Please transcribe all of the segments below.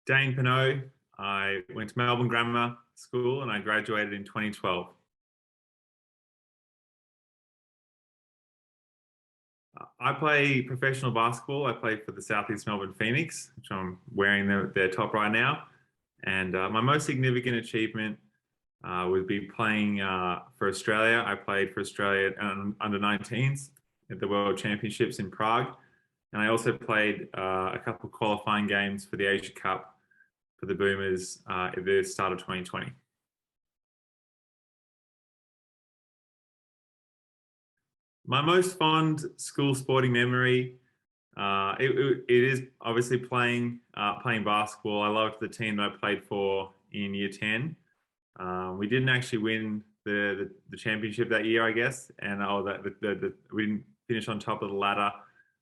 Dane Pineau. I went to Melbourne Grammar School and I graduated in 2012. I play professional basketball. I play for the South East Melbourne Phoenix, which I'm wearing their top right now. And my most significant achievement would be playing for Australia. I played for Australia under-19s at the World Championships in Prague. And I also played a couple of qualifying games for the Asia Cup for the Boomers at the start of 2020. My most fond school sporting memory, it is obviously playing basketball. I loved the team that I played for in year 10. We didn't actually win the championship that year, I guess, and we didn't finish on top of the ladder.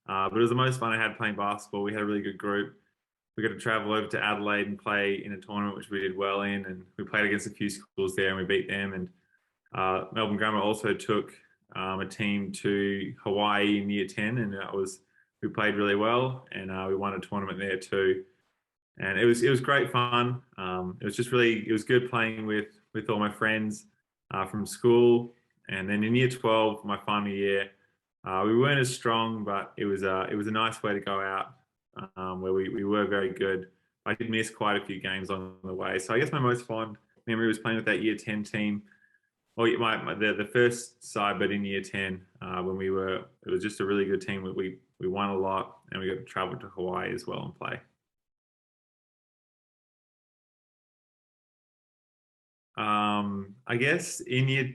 But it was the most fun I had playing basketball. We had a really good group. We got to travel over to Adelaide and play in a tournament, which we did well in, and we played against a few schools there and we beat them. And Melbourne Grammar also took a team to Hawaii in year 10, and we played really well, and we won a tournament there too. And it was great fun. It was good playing with all my friends from school. And then in year 12, my final year, we weren't as strong, but it was a nice way to go out where we were very good. I did miss quite a few games on the way. So I guess my most fond memory was playing with that year 10 team. Well, the first side, but in year 10, it was just a really good team. We won a lot, and we got to travel to Hawaii as well and play. I guess in year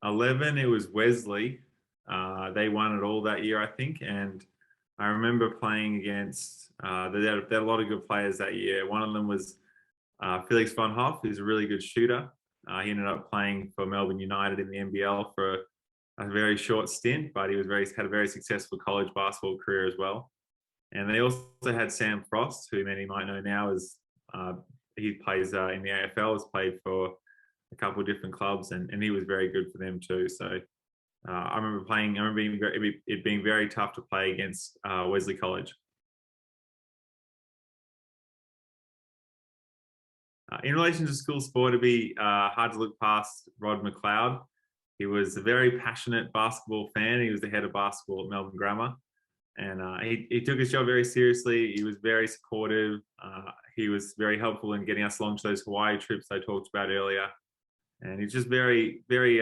11, it was Wesley. They won it all that year, I think. And I remember playing against, they had a lot of good players that year. One of them was Felix von Hoff, who's a really good shooter. He ended up playing for Melbourne United in the NBL for a very short stint, but he had a very successful college basketball career as well. And they also had Sam Frost, who many might know now as he plays in the AFL, has played for a couple of different clubs, and he was very good for them too. So I remember it being very tough to play against Wesley College. In relation to school sport, it'd be hard to look past Rod McLeod. He was a very passionate basketball fan. He was the head of basketball at Melbourne Grammar. And he took his job very seriously. He was very supportive. He was very helpful in getting us along to those Hawaii trips I talked about earlier. And he's just very, very,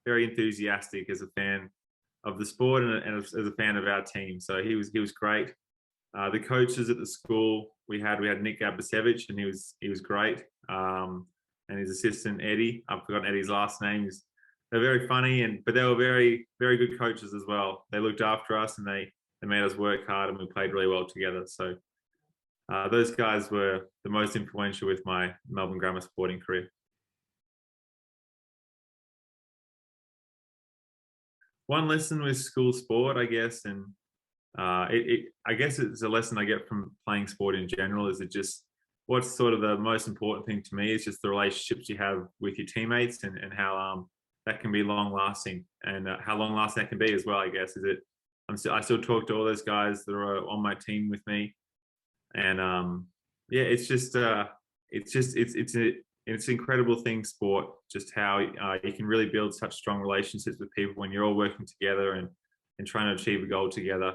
very enthusiastic as a fan of the sport and as a fan of our team. So he was great. The coaches at the school we had Nick Gabasevich, and he was great. And his assistant Eddie, I've forgotten Eddie's last name. They're very funny, but they were very, very good coaches as well. They looked after us and they made us work hard, and we played really well together. So those guys were the most influential with my Melbourne Grammar sporting career. One lesson with school sport, I guess, and I guess it's a lesson I get from playing sport in general, is what's sort of the most important thing to me is just the relationships you have with your teammates, and how that can be long lasting, and how long lasting that can be as well, I guess. I still talk to all those guys that are on my team with me, and yeah, it's an incredible thing, sport, just how you can really build such strong relationships with people when you're all working together and trying to achieve a goal together.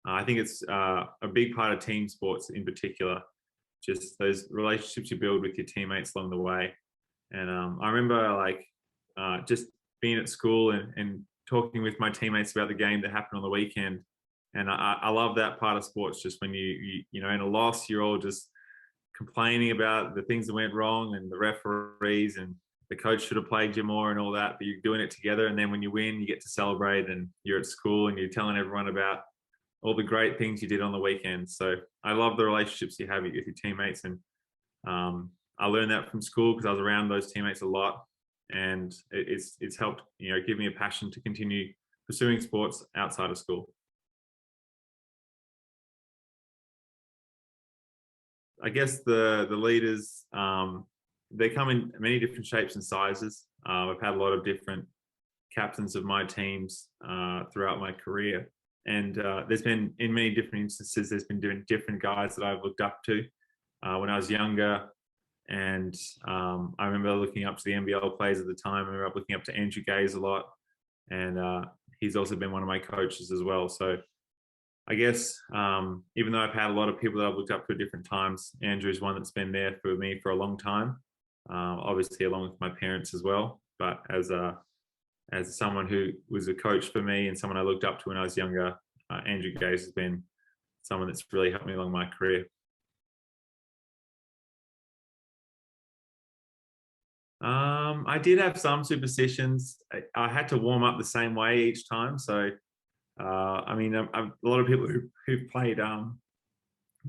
I think it's a big part of team sports in particular, just those relationships you build with your teammates along the way. And I remember just being at school and talking with my teammates about the game that happened on the weekend. And I love that part of sports, just when you know, in a loss, you're all just complaining about the things that went wrong and the referees and the coach should have played you more and all that, but you're doing it together. And then when you win, you get to celebrate, and you're at school and you're telling everyone about all the great things you did on the weekend. So I love the relationships you have with your teammates. And I learned that from school because I was around those teammates a lot, and it's helped, you know, give me a passion to continue pursuing sports outside of school. I guess the leaders, they come in many different shapes and sizes. I've had a lot of different captains of my teams throughout my career, and there's been, in many different instances, there's been different guys that I've looked up to. when I was younger. And I remember looking up to the NBL players at the time. I remember looking up to Andrew Gaze a lot. And he's also been one of my coaches as well. So I guess even though I've had a lot of people that I've looked up to at different times, Andrew's one that's been there for me for a long time, obviously along with my parents as well. But as someone who was a coach for me and someone I looked up to when I was younger, Andrew Gaze has been someone that's really helped me along my career. I did have some superstitions. I had to warm up the same way each time. So, I mean, a lot of people who've played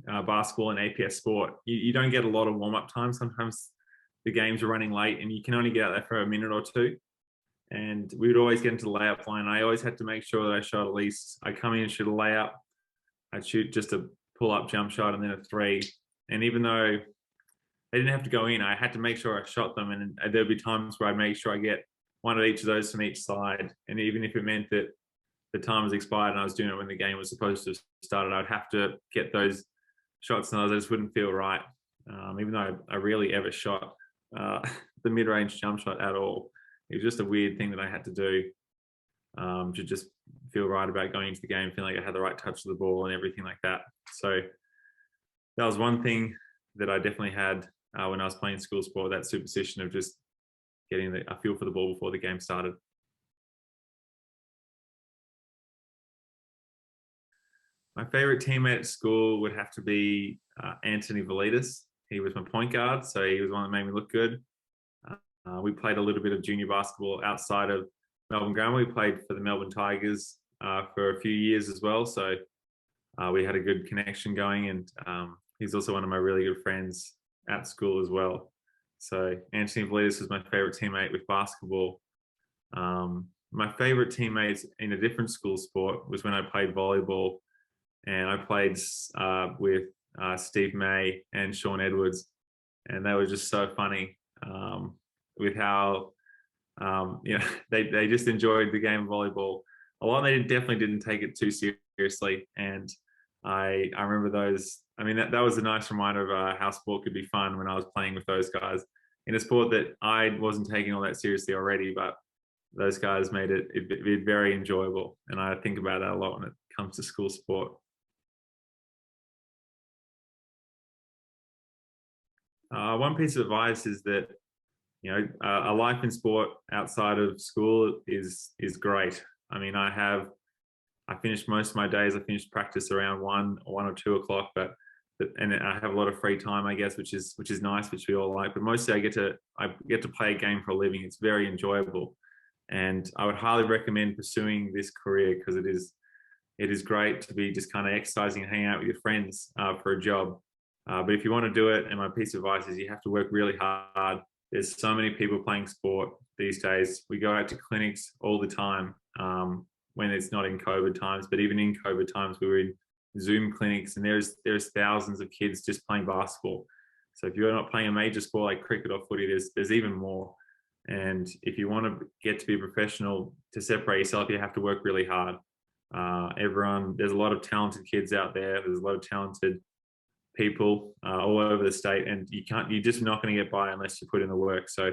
basketball and APS Sport, you don't get a lot of warm-up time. Sometimes the games are running late and you can only get out there for a minute or two. And we would always get into the layup line. I always had to make sure that I shot at least, I come in and shoot a layup. I'd shoot just a pull-up jump shot and then a three. And even though they didn't have to go in, I had to make sure I shot them. And there'd be times where I'd make sure I get one of each of those from each side. And even if it meant that the time was expired and I was doing it when the game was supposed to have started, I'd have to get those shots, and I just wouldn't feel right. Even though I rarely ever shot the mid-range jump shot at all. It was just a weird thing that I had to do to just feel right about going into the game, feeling like I had the right touch of the ball and everything like that. So that was one thing that I definitely had when I was playing school sport, that superstition of just getting a feel for the ball before the game started. My favorite teammate at school would have to be Anthony Validas. He was my point guard, so he was one that made me look good. We played a little bit of junior basketball outside of Melbourne Grammar. We played for the Melbourne Tigers for a few years as well, so we had a good connection going, and he's also one of my really good friends at school as well. So Anthony Validas was my favorite teammate with basketball. My favorite teammates in a different school sport was when I played volleyball, and I played with Steve May and Sean Edwards, and they were just so funny with how they just enjoyed the game of volleyball a lot. They definitely didn't take it too seriously, and I remember those. I mean, that was a nice reminder of how sport could be fun when I was playing with those guys in a sport that I wasn't taking all that seriously already, but those guys made it very enjoyable, and I think about that a lot when it comes to school sport. One piece of advice is that a life in sport outside of school is great. I mean, I finish most of my days. I finish practice around 1 or 2 o'clock, and I have a lot of free time, I guess, which is nice, which we all like. But mostly, I get to play a game for a living. It's very enjoyable, and I would highly recommend pursuing this career because it is great to be just kind of exercising and hanging out with your friends for a job. But if you want to do it, and my piece of advice is you have to work really hard. There's so many people playing sport these days. We go out to clinics all the time when it's not in COVID times, but even in COVID times, we were in Zoom clinics, and there's thousands of kids just playing basketball. So if you're not playing a major sport like cricket or footy, there's even more. And if you want to get to be a professional, to separate yourself, you have to work really hard. There's a lot of talented kids out there. There's a lot of talented people all over the state, and you're just not going to get by unless you put in the work. So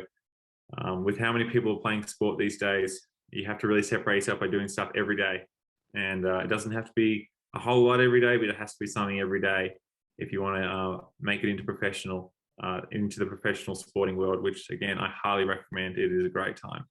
with how many people are playing sport these days, you have to really separate yourself by doing stuff every day. And it doesn't have to be a whole lot every day, but it has to be something every day if you want to make it into the professional sporting world, which again, I highly recommend. It is a great time.